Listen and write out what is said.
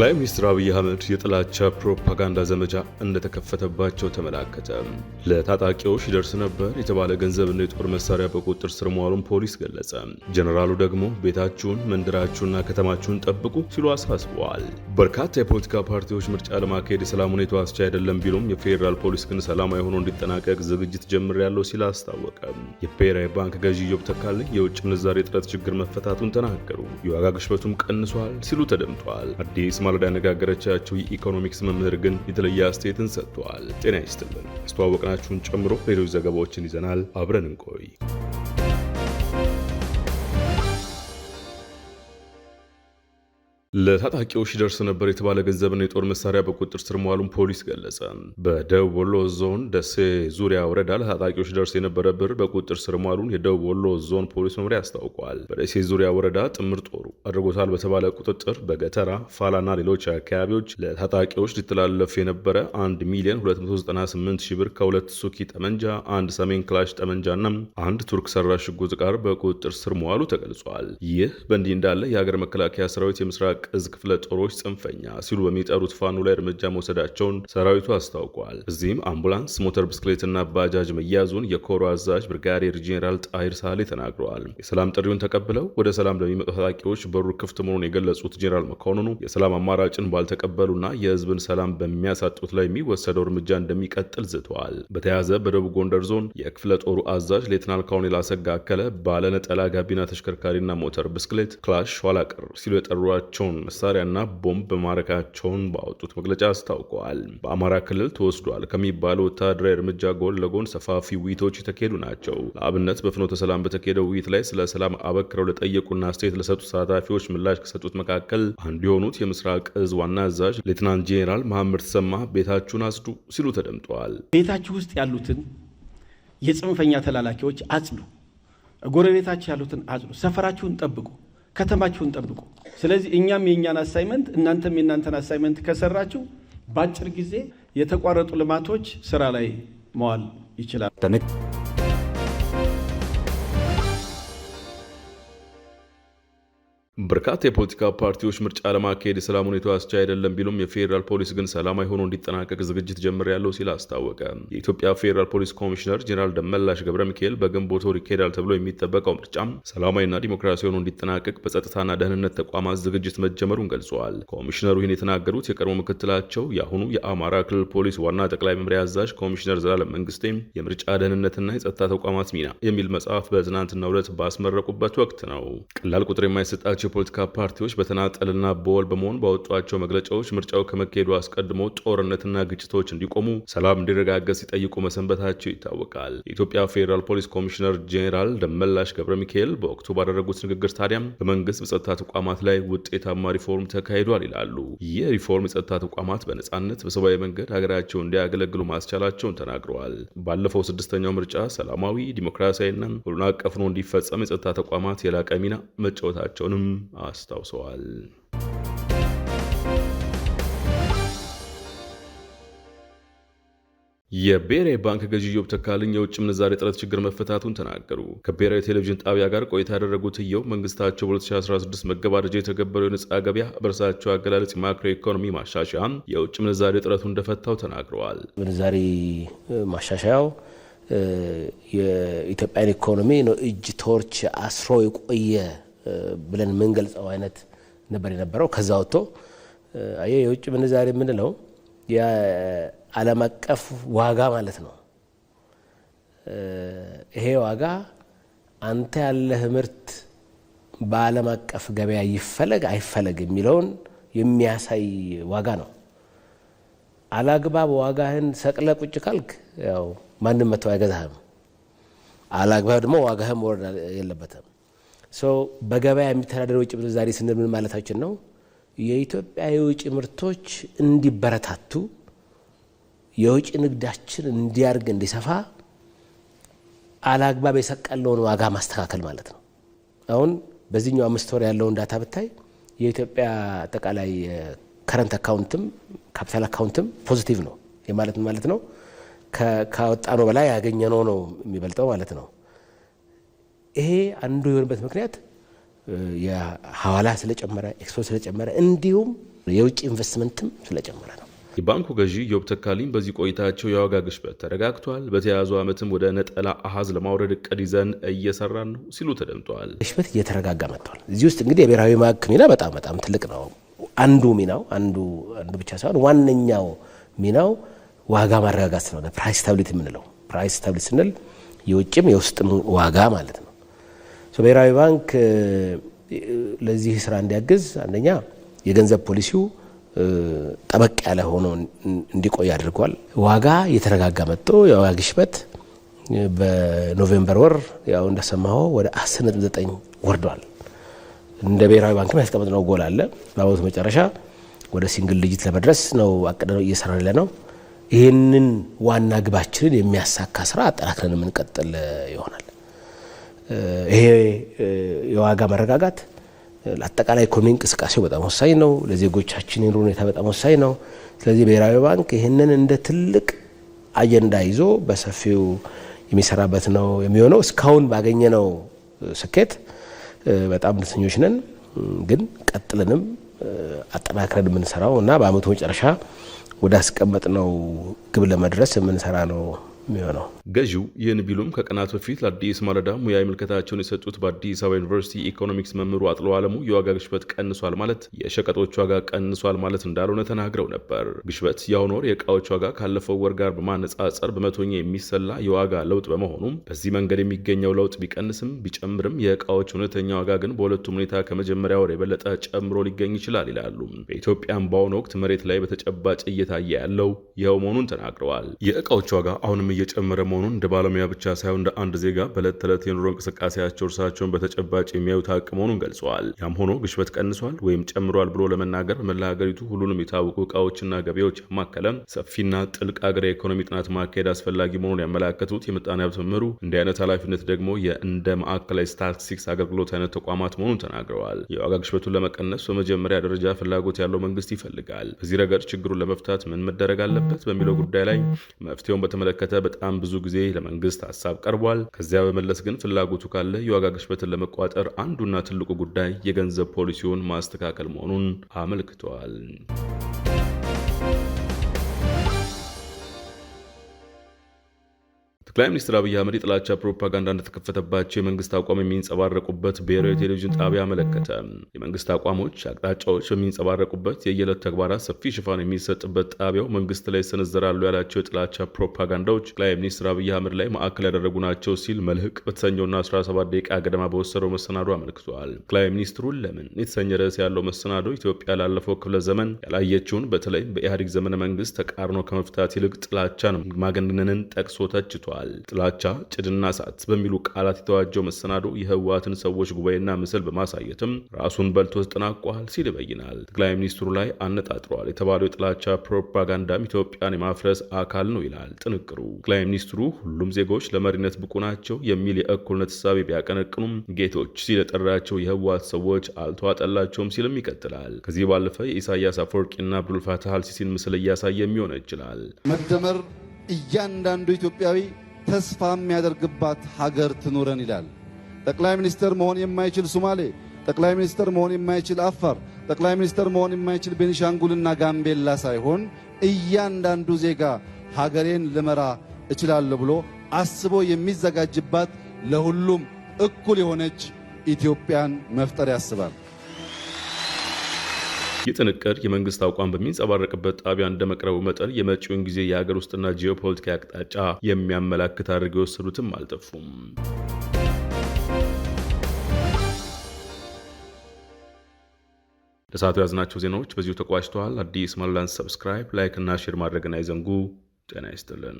ጠቅላይ ሚኒስትር አብይ አህመድ የጥላቻ ፕሮፓጋንዳ ዘመቻ እንደተከፈተባቸው ተመላከተ። ለታጣቂዎች ይደርስ ነበር የተባለ ገንዘብና የጦር መሳሪያ በቁጥጥር ስር መዋሉን ፖሊስ ገለጸ። ጀነራሉ ደግሞ ቤታችሁን፣ መንደራችሁንና ከተማችሁን ጠብቁ ሲሉ አሳስበዋል። በርካታ የፖለቲካ ፓርቲዎች ምርጫ ለማካሄድ የሰላም ሁኔታው አስቻይ አይደለም ቢሉም የፌዴራል ፖሊስ ግን ሰላማዊ ሆኖ እንዲጠናቀቅ ዝግጅት ጀምሬያለሁ ሲል አስታወቀ። የብሔራዊ ባንክ ገዢ ኢዮብ ተካልኝ የውጭ ምንዛሬ እጥረት ችግር መፈታቱን ተናገሩ። የዋጋ ግሽበቱም ቀንሷል ሲሉ ተደምጧል። አዲስ ማለዳ ያነጋገረቻቸው የኢኮኖሚክስ መምህር ግን የተለየ አስተያየትን ሰጥተዋል። ጤና ይስጥልን። አስተዋወቅናችሁን ጨምሮ ሌሎች ዘገባዎችን ይዘናል። አብረን እንቆይ። ለታጣቂዎች ይደርስ ነበር የተባለ ገንዘብና የጦር መሳሪያ በቁጥጥር ስር መዋሉን ፖሊስ ገለጸ። በደቡብ ወሎ ዞን ደሴ ዙሪያ ወረዳ ለታጣቂዎች ደርስ የነበረ ብር በቁጥጥር ስር መዋሉን የደቡብ ወሎ ዞን ፖሊስ መምሪያ አስታውቋል። በደሴ ዙሪያ ወረዳ ጥምር ጦሩ አድርጎታል በተባለ ቁጥጥር በገተራ ፋላና ሌሎች አካባቢዎች ለታጣቂዎች ሊተላለፍ የነበረ 1,298,000 ብር ከሁለት ሱኪ ጠመንጃ፣ አንድ ሰሜን ክላሽ ጠመንጃና አንድ ቱርክ ሰራሽ ሽጉጥ ጋር በቁጥጥር ስር መዋሉ ተገልጿል። ይህ በእንዲህ እንዳለ የሀገር መከላከያ ሰራዊት የምስራቅ እዝ ክፍለ ጦሮች ጽንፈኛ ሲሉ በሚጠሩት ፋኖ ላይ እርምጃ መውሰዳቸውን ሰራዊቱ አስታውቋል። እዚህም አምቡላንስ፣ ሞተር ብስክሌትና ባጃጅ መያዙን የኮሮ አዛዥ ብርጋዴር ጄኔራል ጣሂር ሳሌ ተናግረዋል። የሰላም ጥሪውን ተቀብለው ወደ ሰላም ለሚመጡ ታጣቂዎች በሩ ክፍት መሆኑን የገለጹት ጄኔራል መኮንኑ የሰላም አማራጭን ባልተቀበሉና የህዝብን ሰላም በሚያሳጡት ላይ የሚወሰደው እርምጃ እንደሚቀጥል ዝተዋል። በተያያዘ በደቡብ ጎንደር ዞን የክፍለ ጦሩ አዛዥ ሌትናል ኮሎኔል አሰጋ አከለ ባለነጠላ ጋቢና ተሽከርካሪና ሞተር ብስክሌት ክላሽ ኋላ ቀር ሲሉ የጠሯቸው መሳሪያና ቦምብ በማረካቸውን ባወጡት መግለጫ አስታውቀዋል። በአማራ ክልል ተወስዷል ከሚባለው ወታደራዊ እርምጃ ጎን ለጎን ሰፋፊ ውይይቶች የተካሄዱ ናቸው። ለአብነት በፍኖተ ሰላም በተካሄደው ውይይት ላይ ስለ ሰላም አበክረው ለጠየቁና አስተያየት ለሰጡ ተሳታፊዎች ምላሽ ከሰጡት መካከል አንዱ የሆኑት የምስራቅ እዝ ዋና አዛዥ ሌትናንት ጄኔራል መሐመድ ተሰማ ቤታችሁን አጽዱ ሲሉ ተደምጠዋል። ቤታችሁ ውስጥ ያሉትን የጽንፈኛ ተላላኪዎች አጽዱ፣ ጎረቤታችሁ ያሉትን አጽዱ፣ ሰፈራችሁን ጠብቁ፣ ከተማችሁን ጠብቁ። ስለዚህ እኛም የኛን አሳይመንት እናንተም የናንተን አሳይመንት ከሰራችሁ በአጭር ጊዜ የተቋረጡ ልማቶች ስራ ላይ መዋል ይችላል። በርካታ የፖለቲካ ፓርቲዎች ምርጫ ለማካሄድ የሰላም ሁኔታው አስቻይ አይደለም ቢሉም የፌዴራል ፖሊስ ግን ሰላማዊ ሆኖ እንዲጠናቀቅ ዝግጅት ጀምሬያለሁ ሲል አስታወቀ። የኢትዮጵያ ፌዴራል ፖሊስ ኮሚሽነር ጄኔራል ደመላሽ ገብረ ሚካኤል በግንቦት ወር ይካሄዳል ተብሎ የሚጠበቀው ምርጫም ሰላማዊና ዲሞክራሲያዊ ሆኖ እንዲጠናቀቅ በጸጥታና ደህንነት ተቋማት ዝግጅት መጀመሩን ገልጸዋል። ኮሚሽነሩ ይህን የተናገሩት የቀድሞ ምክትላቸው የአሁኑ የአማራ ክልል ፖሊስ ዋና ጠቅላይ መምሪያ አዛዥ ኮሚሽነር ዘላለም መንግስቴ የምርጫ ደህንነትና የጸጥታ ተቋማት ሚና የሚል መጽሐፍ በትናንትናው ዕለት ባስመረቁበት ወቅት ነው። ቀላል ቁጥር የማይሰጣቸው የፖለቲካ ፓርቲዎች በተናጠልና በወል በመሆን ባወጧቸው መግለጫዎች ምርጫው ከመካሄዱ አስቀድሞ ጦርነትና ግጭቶች እንዲቆሙ፣ ሰላም እንዲረጋገጥ ሲጠይቁ መሰንበታቸው ይታወቃል። የኢትዮጵያ ፌዴራል ፖሊስ ኮሚሽነር ጄኔራል ደመላሽ ገብረ ሚካኤል በወቅቱ ባደረጉት ንግግር ታዲያም በመንግስት በጸጥታ ተቋማት ላይ ውጤታማ ሪፎርም ተካሂዷል ይላሉ። ይህ ሪፎርም የጸጥታ ተቋማት በነጻነት በሰብአዊ መንገድ ሀገራቸውን እንዲያገለግሉ ማስቻላቸውን ተናግረዋል። ባለፈው ስድስተኛው ምርጫ ሰላማዊ፣ ዲሞክራሲያዊና ሁሉን አቀፍ ሆኖ እንዲፈጸም የጸጥታ ተቋማት የላቀ ሚና መጫወታቸውንም አስታውሰዋል። የብሔራዊ ባንክ ገዢ ኢዮብ ተካልኝ የውጭ ምንዛሬ እጥረት ችግር መፈታቱን ተናገሩ። ከብሔራዊ ቴሌቪዥን ጣቢያ ጋር ቆይታ ያደረጉት ኢዮብ መንግስታቸው በ2016 መገባደጃ የተገበረው የነጻ ገበያ በእርሳቸው አገላለጽ ማክሮ ኢኮኖሚ ማሻሻያ የውጭ ምንዛሬ እጥረቱ እንደፈታው ተናግረዋል። ምንዛሬ ማሻሻያው የኢትዮጵያን ኢኮኖሚ ነው እጅ ቶርች አስሮ የቆየ ብለን የምንገልጸው አይነት ነበር የነበረው። ከዛ ወጥቶ የውጭ ምንዛሬ የምንለው የዓለም አቀፍ ዋጋ ማለት ነው። ይሄ ዋጋ አንተ ያለህ ምርት በዓለም አቀፍ ገበያ ይፈለግ አይፈለግ የሚለውን የሚያሳይ ዋጋ ነው። አላግባብ ዋጋህን ሰቅለ ቁጭ ካልክ ያው ማንም መተው አይገዛህም። አላግባብ ደግሞ ዋጋህን መውረድ የለበትም። በገበያ የሚተዳደረው የውጭ ምንዛሬ ስንል ምን ማለታችን ነው? የኢትዮጵያ የውጭ ምርቶች እንዲበረታቱ፣ የውጭ ንግዳችን እንዲያርግ እንዲሰፋ አላግባብ የሰቀለውን ዋጋ ማስተካከል ማለት ነው። አሁን በዚህኛው 5 ወር ያለውን ዳታ ብታይ የኢትዮጵያ አጠቃላይ ከረንት አካውንትም ካፒታል አካውንትም ፖዚቲቭ ነው። ማለት ነው ካወጣነው በላይ ያገኘነው ነው የሚበልጠው ማለት ነው። ይሄ አንዱ የሆነበት ምክንያት የሐዋላ ስለጨመረ ኤክስፖርት ስለጨመረ እንዲሁም የውጭ ኢንቨስትመንትም ስለጨመረ ነው። የባንኩ ገዢ ኢዮብ ተካልኝ በዚህ ቆይታቸው የዋጋ ግሽበት ተረጋግቷል፣ በተያያዙ ዓመትም ወደ ነጠላ አሃዝ ለማውረድ እቅድ ይዘን እየሰራን ነው ሲሉ ተደምጠዋል። ግሽበት እየተረጋጋ መጥቷል። እዚህ ውስጥ እንግዲህ የብሔራዊ ባንክ ሚና በጣም ትልቅ ነው። አንዱ ሚናው አንዱ ብቻ ሳይሆን ዋነኛው ሚናው ዋጋ ማረጋጋት ስለሆነ ፕራይስ ስታቢሊቲ የምንለው ፕራይስ ስታቢሊቲ ስንል የውጭም የውስጥም ዋጋ ማለት ነው። ብሔራዊ ባንክ ለዚህ ስራ እንዲያግዝ አንደኛ የገንዘብ ፖሊሲው ጠበቅ ያለ ሆኖ እንዲቆይ አድርጓል። ዋጋ እየተረጋጋ መጥቶ የዋጋ ግሽበት በኖቬምበር ወር ያው እንደሰማው ወደ 10.9 ወርዷል። እንደ ብሔራዊ ባንክ ያስቀመጥነው ጎል አለ። በአመቱ መጨረሻ ወደ ሲንግል ዲጂት ለመድረስ ነው አቅደው እየሰራን ያለ ነው። ይህንን ዋና ግባችንን የሚያሳካ ስራ አጠናክረን የምንቀጥል ይሆናል። ይሄ የዋጋ መረጋጋት ለአጠቃላይ ኢኮኖሚ እንቅስቃሴው በጣም ወሳኝ ነው። ለዜጎቻችን የኑሮ ሁኔታ በጣም ወሳኝ ነው። ስለዚህ ብሔራዊ ባንክ ይህንን እንደ ትልቅ አጀንዳ ይዞ በሰፊው የሚሰራበት ነው የሚሆነው። እስካሁን ባገኘነው ስኬት በጣም ደስተኞች ነን። ግን ቀጥለንም አጠናክረን የምንሰራው እና በአመቱ መጨረሻ ወደ አስቀመጥነው ግብ ለመድረስ የምንሰራ ነው የሚሆነው። ገዢው ይህን ቢሉም ከቀናት በፊት ለአዲስ ማለዳ ሙያዊ ምልከታቸውን የሰጡት በአዲስ አበባ ዩኒቨርሲቲ ኢኮኖሚክስ መምህሩ አጥሎ አለሙ የዋጋ ግሽበት ቀንሷል ማለት የሸቀጦች ዋጋ ቀንሷል ማለት እንዳልሆነ ተናግረው ነበር። ግሽበት የአሁኑ ወር የእቃዎች ዋጋ ካለፈው ወር ጋር በማነጻጸር በመቶኛ የሚሰላ የዋጋ ለውጥ በመሆኑም በዚህ መንገድ የሚገኘው ለውጥ ቢቀንስም ቢጨምርም የእቃዎች እውነተኛ ዋጋ ግን በሁለቱም ሁኔታ ከመጀመሪያ ወር የበለጠ ጨምሮ ሊገኝ ይችላል ይላሉ። በኢትዮጵያም በአሁኑ ወቅት መሬት ላይ በተጨባጭ እየታየ ያለው ይኸው መሆኑን ተናግረዋል። የእቃዎች ዋጋ አሁንም እየጨመረ መሆኑን እንደ ባለሙያ ብቻ ሳይሆን እንደ አንድ ዜጋ በዕለት ተዕለት የኑሮ እንቅስቃሴያቸው እርሳቸውን በተጨባጭ የሚያዩት ሀቅ መሆኑን ገልጸዋል። ያም ሆኖ ግሽበት ቀንሷል ወይም ጨምሯል ብሎ ለመናገር በመላ ሀገሪቱ ሁሉንም የታወቁ እቃዎችና ገበያዎች ያማከለ ሰፊና ጥልቅ ሀገር የኢኮኖሚ ጥናት ማካሄድ አስፈላጊ መሆኑን ያመላከቱት የምጣኔ ሀብት መምህሩ እንዲህ አይነት ኃላፊነት ደግሞ እንደ ማዕከላዊ ስታቲስቲክስ አገልግሎት አይነት ተቋማት መሆኑን ተናግረዋል። የዋጋ ግሽበቱን ለመቀነስ በመጀመሪያ ደረጃ ፍላጎት ያለው መንግስት ይፈልጋል። በዚህ ረገድ ችግሩን ለመፍታት ምን መደረግ አለበት በሚለው ጉዳይ ላይ መፍትሄውን በተመለከተ በጣም ብዙ ጊዜ ለመንግስት ሀሳብ ቀርቧል። ከዚያ በመለስ ግን ፍላጎቱ ካለ የዋጋ ግሽበትን ለመቋጠር አንዱና ትልቁ ጉዳይ የገንዘብ ፖሊሲውን ማስተካከል መሆኑን አመልክተዋል። ጠቅላይ ሚኒስትር አብይ አህመድ የጥላቻ ፕሮፓጋንዳ እንደተከፈተባቸው የመንግስት አቋም የሚንጸባረቁበት ብሔራዊ ቴሌቪዥን ጣቢያ አመለከተ። የመንግስት አቋሞች፣ አቅጣጫዎች በሚንጸባረቁበት የየዕለት ተግባራት ሰፊ ሽፋን የሚሰጥበት ጣቢያው መንግስት ላይ ይሰነዘራሉ ያላቸው የጥላቻ ፕሮፓጋንዳዎች ጠቅላይ ሚኒስትር አብይ አህመድ ላይ ማዕከል ያደረጉ ናቸው ሲል መልህቅ በተሰኘውና 17 ደቂቃ ገደማ በወሰደው መሰናዶ አመልክቷል። ጠቅላይ ሚኒስትሩን ለምን የተሰኘ ርዕስ ያለው መሰናዶ ኢትዮጵያ ላለፈው ክፍለ ዘመን ያላየችውን በተለይም በኢህአዴግ ዘመነ መንግስት ተቃርኖ ከመፍታት ይልቅ ጥላቻን ማገነንን ጠቅሶ ተችቷል። ጥላቻ፣ ጭድና እሳት በሚሉ ቃላት የተዋጀው መሰናዶ የህወሓትን ሰዎች ጉባኤና ምስል በማሳየትም ራሱን በልቶ ተጠናቋል ሲል ይበይናል። ጠቅላይ ሚኒስትሩ ላይ አነጣጥሯል የተባለው የጥላቻ ፕሮፓጋንዳም ኢትዮጵያን የማፍረስ አካል ነው ይላል ጥንቅሩ። ጠቅላይ ሚኒስትሩ ሁሉም ዜጎች ለመሪነት ብቁ ናቸው የሚል የእኩልነት እሳቤ ቢያቀነቅኑም ጌቶች ሲል የጠራቸው የህወሓት ሰዎች አልተዋጠላቸውም ሲልም ይቀጥላል። ከዚህ ባለፈ የኢሳያስ አፈወርቂና አብዱልፋታህ አልሲሲን ምስል እያሳየ የሚሆን ይችላል። መደመር እያንዳንዱ ኢትዮጵያዊ ተስፋ የሚያደርግባት ሀገር ትኑረን ይላል። ጠቅላይ ሚኒስትር መሆን የማይችል ሶማሌ፣ ጠቅላይ ሚኒስትር መሆን የማይችል አፋር፣ ጠቅላይ ሚኒስትር መሆን የማይችል ቤኒሻንጉልና ጋምቤላ ሳይሆን እያንዳንዱ ዜጋ ሀገሬን ልመራ እችላለሁ ብሎ አስቦ የሚዘጋጅባት ለሁሉም እኩል የሆነች ኢትዮጵያን መፍጠር ያስባል። ይህ ጥንቅር የመንግስት አቋም በሚንጸባረቅበት ጣቢያ እንደመቅረቡ መጠን የመጪውን ጊዜ የሀገር ውስጥና ጂኦፖለቲካዊ አቅጣጫ የሚያመላክት አድርገው የወሰዱትም አልጠፉም። ለሰዓቱ ያዝናቸው ዜናዎች በዚሁ ተቋጭተዋል። አዲስ ማለዳን ሰብስክራይብ፣ ላይክ እና ሼር ማድረግን አይዘንጉ። ጤና ይስጥልን።